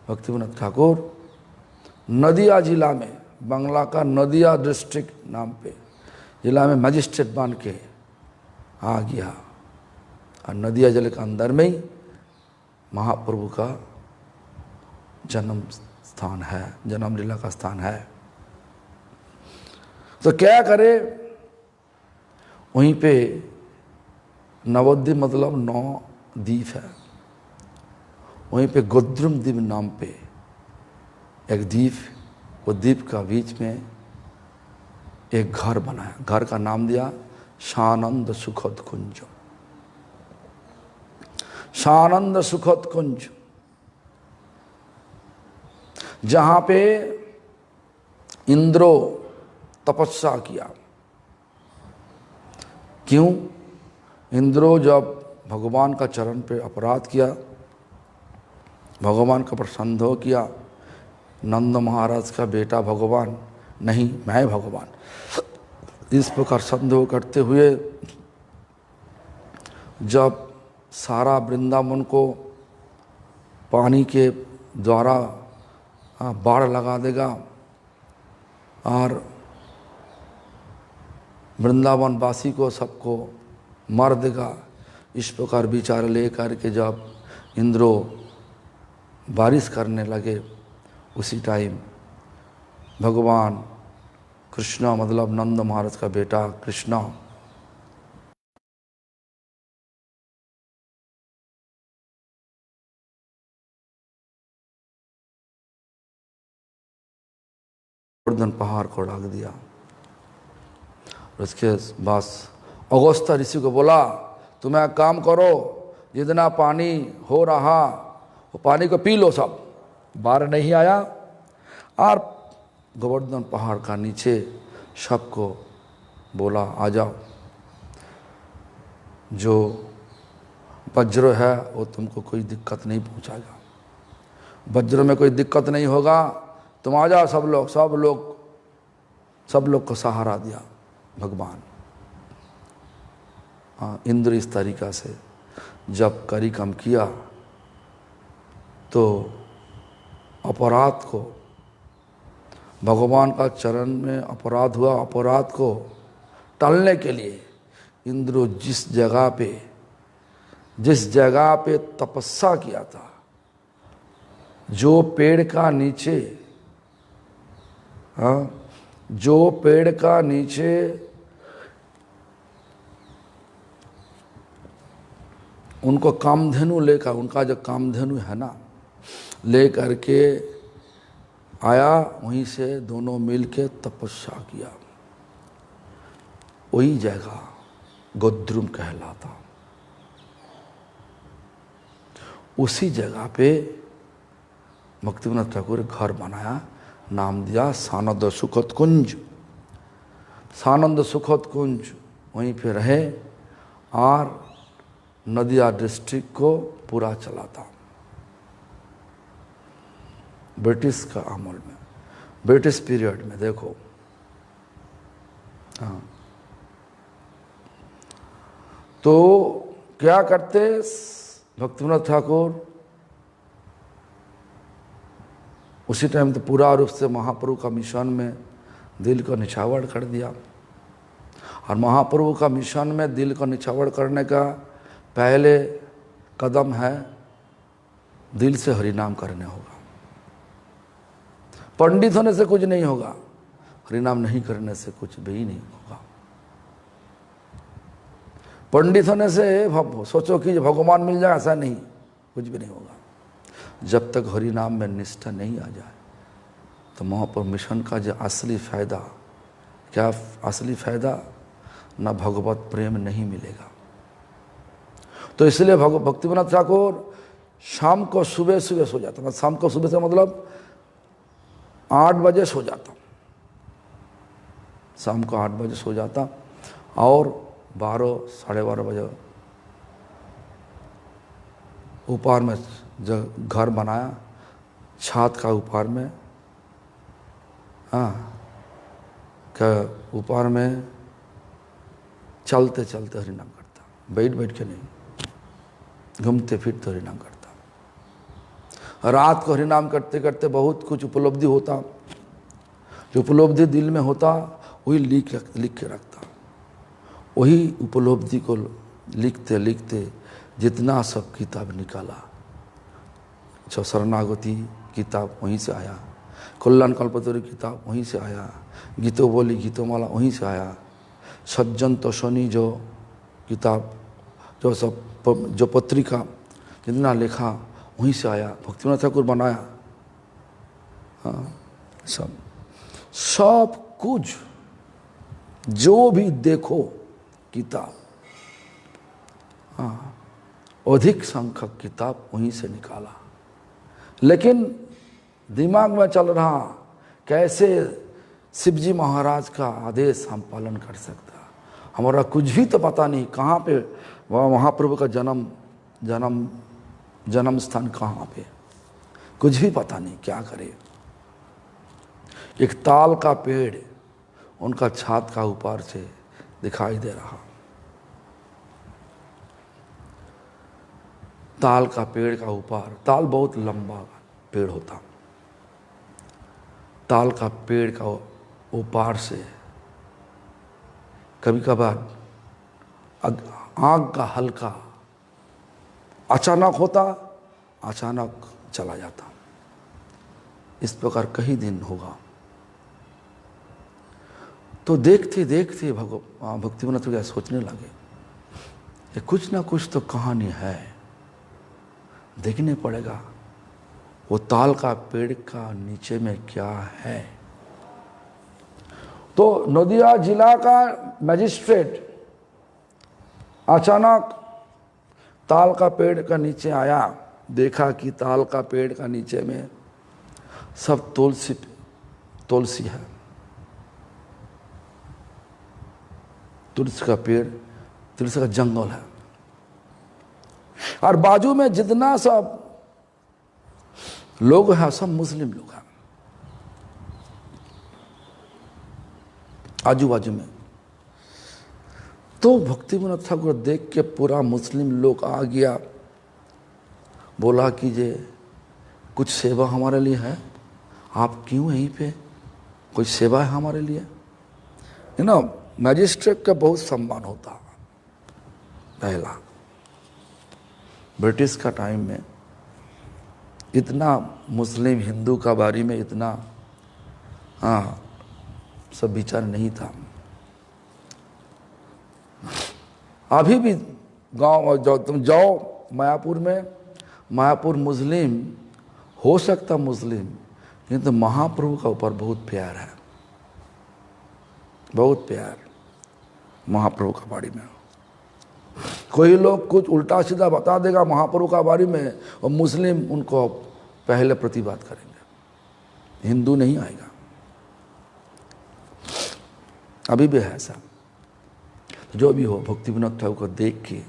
भक्तिविनोद ठाकुर नदिया जिला में, बांग्ला का नदिया डिस्ट्रिक्ट नाम पे जिला में मजिस्ट्रेट बन के आ गया। और नदिया जिले के अंदर में ही महाप्रभु का जन्म स्थान है, जन्म लीला का स्थान है। तो क्या करे, वहीं पे नवद्वीप मतलब 9 द्वीप है, वहीं पे गोद्रुम द्वीप नाम पे एक द्वीप, वो द्वीप का बीच में एक घर बनाया, घर का नाम दिया शानंद सुखद कुंज। सानंद सुखद कुंज, जहां पे इंद्रो तपस्या किया। क्यों? इंद्रो जब भगवान का चरण पे अपराध किया, भगवान का प्रसन्न किया, नंद महाराज का बेटा भगवान नहीं, मैं भगवान, इस प्रकार संदेह करते हुए जब सारा वृंदावन को पानी के द्वारा बाढ़ लगा देगा और वृंदावन वासी को सबको मार देगा, इस प्रकार विचार लेकर के जब इंद्रो बारिश करने लगे, उसी टाइम भगवान कृष्णा, मतलब नंद महाराज का बेटा कृष्णा, गोवर्धन पहाड़ को ढाक दिया। उसके बाद अगस्त्य ऋषि को बोला, तुम एक काम करो, जितना पानी हो रहा वो पानी को पी लो, सब बाहर नहीं आया, और गोवर्धन पहाड़ का नीचे सबको बोला आ जाओ, जो वज्र है वो तुमको कोई दिक्कत नहीं पहुंचाएगा, वज्र में कोई दिक्कत नहीं होगा, तुम आ जाओ सब लोग। सब लोग को सहारा दिया भगवान। हाँ, इंद्र इस तरीका से जब कार्यक्रम किया तो अपराध को, भगवान का चरण में अपराध हुआ, अपराध को टालने के लिए इंद्र जिस जगह पे तपस्या किया था, जो पेड़ का नीचे, हाँ, जो पेड़ का नीचे उनको कामधेनु लेकर, उनका जो कामधेनु है ना, लेकर के आया, वहीं से दोनों मिलके तपस्या किया। वही जगह गोद्रुम कहलाता। उसी जगह पे भक्तिविनोद ठाकुर घर बनाया, नाम दिया सानंद सुखद कुंज। सानंद सुखद कुंज वहीं पे रहे और नदिया डिस्ट्रिक्ट को पूरा चलाता। ब्रिटिश का अमल में, ब्रिटिश पीरियड में देखो, हाँ, तो क्या करते भक्तिविनोद ठाकुर, उसी टाइम तो पूरा रूप से महाप्रभु का मिशन में दिल को निछावर कर दिया। और महाप्रभु का मिशन में दिल को निछावर करने का पहले कदम है दिल से हरिनाम करने होगा। पंडित होने से कुछ नहीं होगा, हरिनाम नहीं करने से कुछ भी नहीं होगा। पंडित होने से सोचो कि भगवान मिल जाए, ऐसा नहीं, कुछ भी नहीं होगा। जब तक हरिनाम में निष्ठा नहीं आ जाए तो महाप्रभु मिशन का जो असली फायदा, क्या असली फायदा, ना भगवत प्रेम नहीं मिलेगा। तो इसलिए भक्तिविनोद ठाकुर शाम को सुबह सो जाता। मैं शाम को सुबह से मतलब 8 बजे सो जाता, शाम को 8 बजे सो जाता और 12 साढ़े 12 बजे ऊपर में जो घर बनाया, छत का ऊपर में, हाँ, का ऊपर में चलते चलते हरिनाम करता, बैठ के नहीं, घूमते फिरते हरिनाम करता। रात को हरिनाम करते करते बहुत कुछ उपलब्धि होता, जो उपलब्धि दिल में होता वही लिख के रखता। वही उपलब्धि को लिखते लिखते जितना सब किताब निकाला, जो शरणागति किताब वहीं से आया, कल्याण कल्पतरु किताब वहीं से आया, गीतों बोली गीतोमाला वहीं से आया, सज्जन तोषणी जो किताब, जो पत्रिका जितना लिखा वहीं से आया, भक्तिविनोद ठाकुर बनाया। हाँ, सब कुछ जो भी देखो किताब, हाँ, अधिक संख्यक किताब वहीं से निकाला। लेकिन दिमाग में चल रहा कैसे शिवजी महाराज का आदेश हम पालन कर सकता, हमारा कुछ भी तो पता नहीं कहाँ पे वह महाप्रभु का जन्म स्थान कहाँ पे, कुछ भी पता नहीं, क्या करे। एक ताल का पेड़ उनका छात का ऊपर से दिखाई दे रहा। ताल का पेड़ का ऊपर, ताल बहुत लंबा पेड़ होता, ताल का पेड़ का ऊपर से कभी कभार आग का हल्का अचानक होता, अचानक चला जाता। इस प्रकार कई दिन होगा। तो देखते देखते भक्तिविनोद क्या सोचने लगे, ये कुछ ना कुछ तो कहानी है, देखने पड़ेगा वो ताल का पेड़ का नीचे में क्या है। तो नदिया जिला का मजिस्ट्रेट अचानक ताल का पेड़ का नीचे आया, देखा कि ताल का पेड़ का नीचे में सब तुलसी है, तुलसी का पेड़, तुलसी का जंगल है, और बाजू में जितना सब लोग हैं सब मुस्लिम लोग हैं आजू बाजू में। तो भक्तिविनोद ठाकुर देख के पूरा मुस्लिम लोग आ गया, बोला कि जे कुछ सेवा हमारे लिए है, आप क्यों यहीं पे, कोई सेवा है हमारे लिए। मैजिस्ट्रेट का बहुत सम्मान होता। पहला ब्रिटिश का टाइम में इतना मुस्लिम हिंदू का बारे में इतना सब विचार नहीं था। अभी भी गांव तुम जाओ मायापुर में, मायापुर मुस्लिम हो सकता मुस्लिम, लेकिन तो महाप्रभु का ऊपर बहुत प्यार है, बहुत प्यार महाप्रभु का बारे में। कोई लोग कुछ उल्टा सीधा बता देगा महाप्रभु का बारे में और मुस्लिम उनको पहले प्रतिवाद करेंगे, हिंदू नहीं आएगा। अभी भी है ऐसा। जो भी हो, भक्तिविनोद ठाकुर को देख के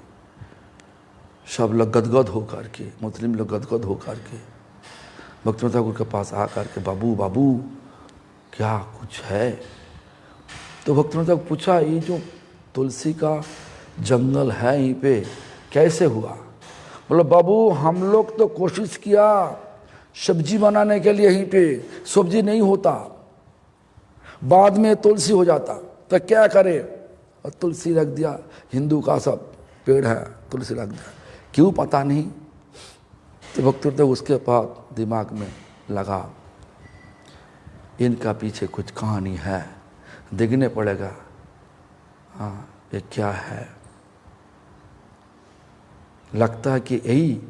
सब लोग गदगद होकर के, मुस्लिम लोग गदगद होकर के भक्तिविनोद ठाकुर के पास आकर के, बाबू बाबू क्या कुछ है। तो भक्तिविनोद ठाकुर पूछा, ये जो तुलसी का जंगल है यहीं पे कैसे हुआ। बोलो बाबू हम लोग तो कोशिश किया सब्जी बनाने के लिए, यहीं पे सब्जी नहीं होता, बाद में तुलसी हो जाता, तो क्या करे, और तुलसी रख दिया। हिंदू का सब पेड़ है, तुलसी रख दिया, क्यों पता नहीं। तो भक्ति तो उसके बाद दिमाग में लगा इनका पीछे कुछ कहानी है, देखने पड़ेगा हाँ ये क्या है। लगता है कि यही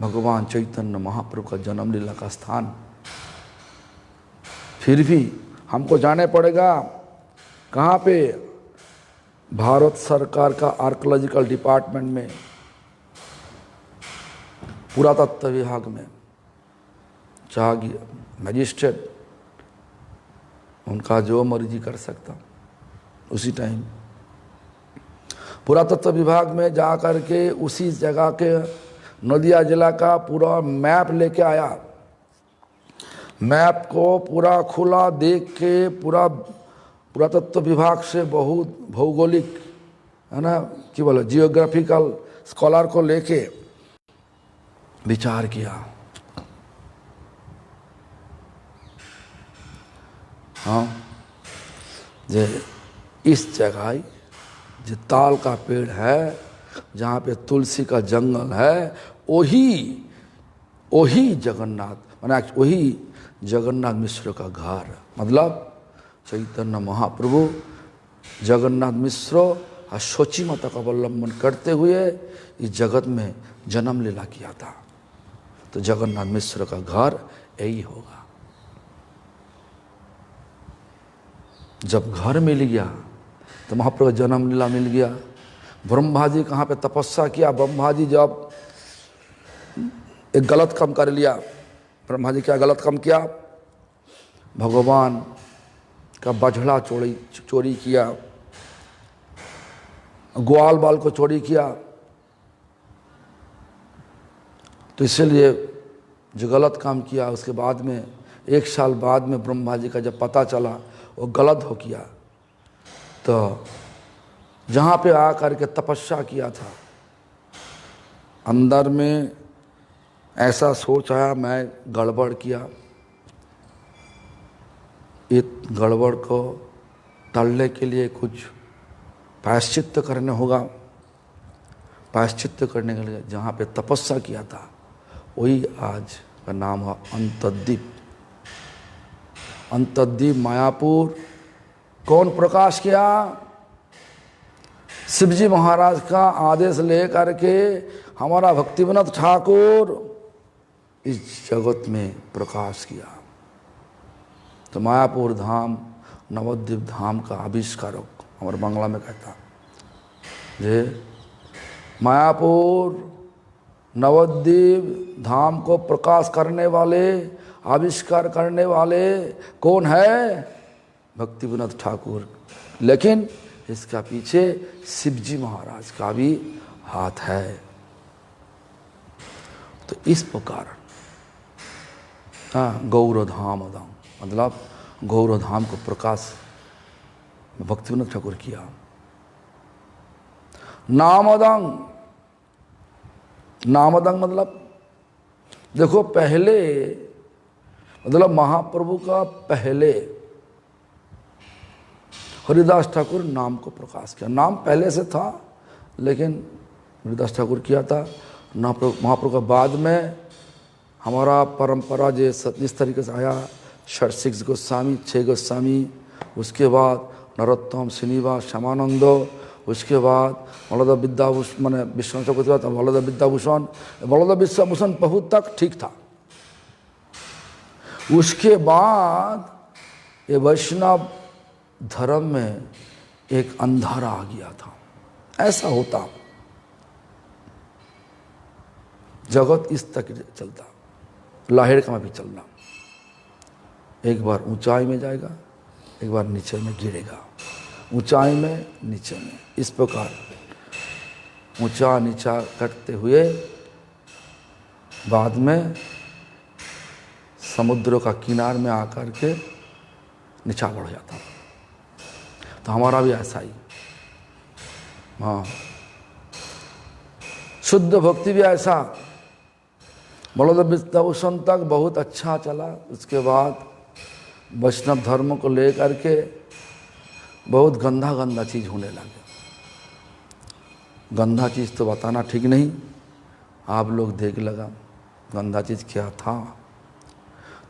भगवान चैतन्य महाप्रभु का जन्म लीला का स्थान। फिर भी हमको जाने पड़ेगा कहाँ पे, भारत सरकार का आर्कियोलॉजिकल डिपार्टमेंट में, पुरातत्व विभाग में जागी मजिस्ट्रेट उनका जो मर्जी कर सकता। उसी टाइम पुरातत्व विभाग में जा कर के उसी जगह के नदिया जिला का पूरा मैप लेके आया। मैप को पूरा खुला देख के, पूरा पुरातत्व विभाग से बहुत भौगोलिक है ना, क्या बोले, जियोग्राफिकल स्कॉलर को लेके विचार किया। हाँ जे इस जगह जो ताल का पेड़ है, जहाँ पे तुलसी का जंगल है, वही जगन्नाथ, माना वही जगन्नाथ मिश्र का घर, मतलब चैतन्य महाप्रभु जगन्नाथ मिश्र और शची माता का अवलंबन करते हुए इस जगत में जन्म लीला किया था। तो जगन्नाथ मिश्र का घर यही होगा। जब घर मिल गया तो महाप्रभु जन्म लीला मिल गया। ब्रह्मा जी कहाँ पे तपस्या किया, ब्रह्मा जी जब एक गलत काम कर लिया। ब्रह्मा जी क्या गलत काम किया? भगवान का बछड़ा चोरी किया, ग्वाल बाल को चोरी किया। तो इसलिए जो गलत काम किया उसके बाद में 1 साल बाद में ब्रह्मा जी का जब पता चला वो गलत हो किया, तो जहाँ पे आकर के तपस्या किया था, अंदर में ऐसा सोच आया मैं गड़बड़ किया, इस गड़बड़ को टालने के लिए कुछ प्रायश्चित्त करने होगा। प्रायश्चित्त करने के लिए जहाँ पे तपस्या किया था वही आज का नाम है अंतद्वीप। अंतद्वीप मायापुर कौन प्रकाश किया? शिवजी महाराज का आदेश लेकर के हमारा भक्तिविनोद ठाकुर इस जगत में प्रकाश किया। तो मायापुर धाम नवद्वीप धाम का आविष्कारक हमारे बांग्ला में कहता जे मायापुर नवद्वीप धाम को प्रकाश करने वाले, आविष्कार करने वाले कौन है? भक्तिविनोद ठाकुर। लेकिन इसका पीछे शिवजी महाराज का भी हाथ है। तो इस प्रकार गौरधाम मतलब गौरधाम को प्रकाश भक्तिविनोद ठाकुर किया। नामदंग, नामदंग मतलब देखो पहले मतलब महाप्रभु का पहले हरिदास ठाकुर नाम को प्रकाश किया। नाम पहले से था लेकिन हरिदास ठाकुर किया था। महाप्रभु का बाद में हमारा परंपरा जिस तरीके से आया, 6 गोस्वामी, 6 गोस्वामी, उसके बाद नरोत्तम, श्रीनिवास, श्यामानंद, उसके बाद वल्लभ विद्याभूषण मैंने विश्वनाथ चक्रवर्ती के बाद वल्लभ विद्याभूषण, वल्लभ विद्याभूषण बहुत तक ठीक था। उसके बाद ये वैष्णव धर्म में एक अंधारा आ गया था। ऐसा होता, जगत इस तक चलता, लाहिड़ का भी चलना, एक बार ऊंचाई में जाएगा, एक बार नीचे में गिरेगा, ऊंचाई में नीचे में, इस प्रकार ऊंचा नीचा करते हुए बाद में समुद्र का किनार में आकर के नीचा बढ़ जाता। तो हमारा भी ऐसा ही, हाँ, शुद्ध भक्ति भी ऐसा। वल्लभ विद्याभूषण तक बहुत अच्छा चला, उसके बाद वैष्णव धर्म को लेकर के बहुत गंदा गंदा चीज़ होने लगे। गंदा चीज़ तो बताना ठीक नहीं, आप लोग देख लगा गंदा चीज़ क्या था।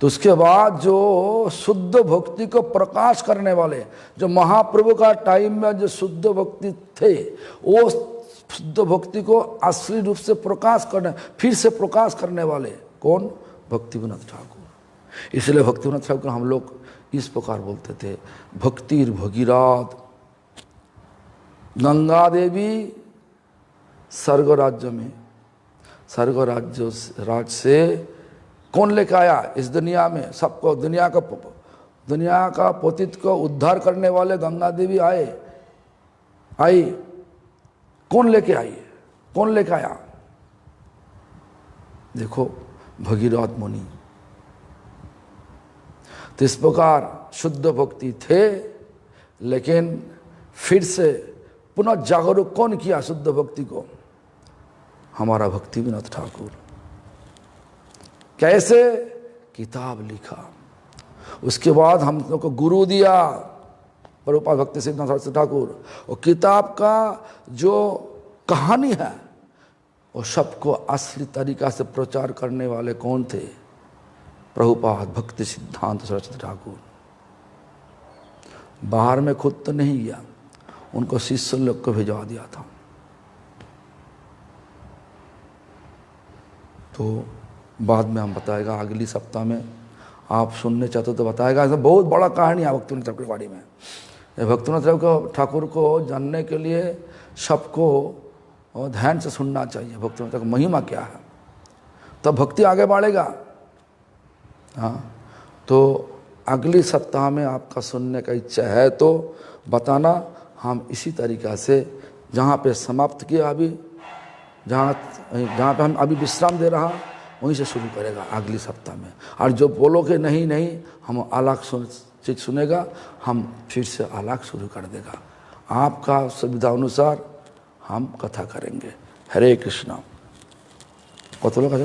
तो उसके बाद जो शुद्ध भक्ति को प्रकाश करने वाले, जो महाप्रभु का टाइम में जो शुद्ध भक्ति थे, वो शुद्ध भक्ति को असली रूप से प्रकाश करने, फिर से प्रकाश करने वाले कौन? भक्तिविनोद ठाकुर। इसलिए भक्तिविनोद ठाकुर हम लोग इस प्रकार बोलते थे, भक्तिर भगीरथ। गंगा देवी स्वर्ग राज्य में, स्वर्ग राज से कौन लेकर आया इस दुनिया में? सबको, दुनिया का पतित को उद्धार करने वाले गंगा देवी आई। कौन लेके आई? कौन लेके आया? देखो भगीरथ मुनि। तो इस प्रकार शुद्ध भक्ति थे, लेकिन फिर से पुनः जागरूक कौन किया शुद्ध भक्ति को? हमारा भक्तिविनोद ठाकुर। कैसे? किताब लिखा, उसके बाद हम लोग को गुरु दिया प्रभुपाद भक्ति सिद्धांत सरस्वती ठाकुर। और किताब का जो कहानी है वो सबको असली तरीका से प्रचार करने वाले कौन थे? प्रभुपाद भक्ति सिद्धांत सरस्वती ठाकुर। बाहर में खुद तो नहीं गया, उनको शिष्य लोग को भिजवा दिया था। तो बाद में हम बताएगा, अगली सप्ताह में आप सुनने चाहते हो तो बताएगा। ऐसा बहुत बड़ा कहानी है भक्तिविनोद ठाकुर के बारे में। भक्तिविनोद ठाकुर को जानने के लिए सबको ध्यान से सुनना चाहिए। भक्तिविनोद ठाकुर महिमा क्या है, तब भक्ति आगे बढ़ेगा। हाँ, तो अगली सप्ताह में आपका सुनने का इच्छा है तो बताना, हम इसी तरीक़ा से जहाँ पे समाप्त किया अभी, जहाँ पे हम अभी विश्राम दे रहा, वहीं से शुरू करेगा अगली सप्ताह में। और जो बोलोगे नहीं नहीं हम अलग चीज़ सुनेगा, हम फिर से अलग शुरू कर देगा। आपका सुविधा अनुसार हम कथा करेंगे। हरे कृष्णा। कत लोग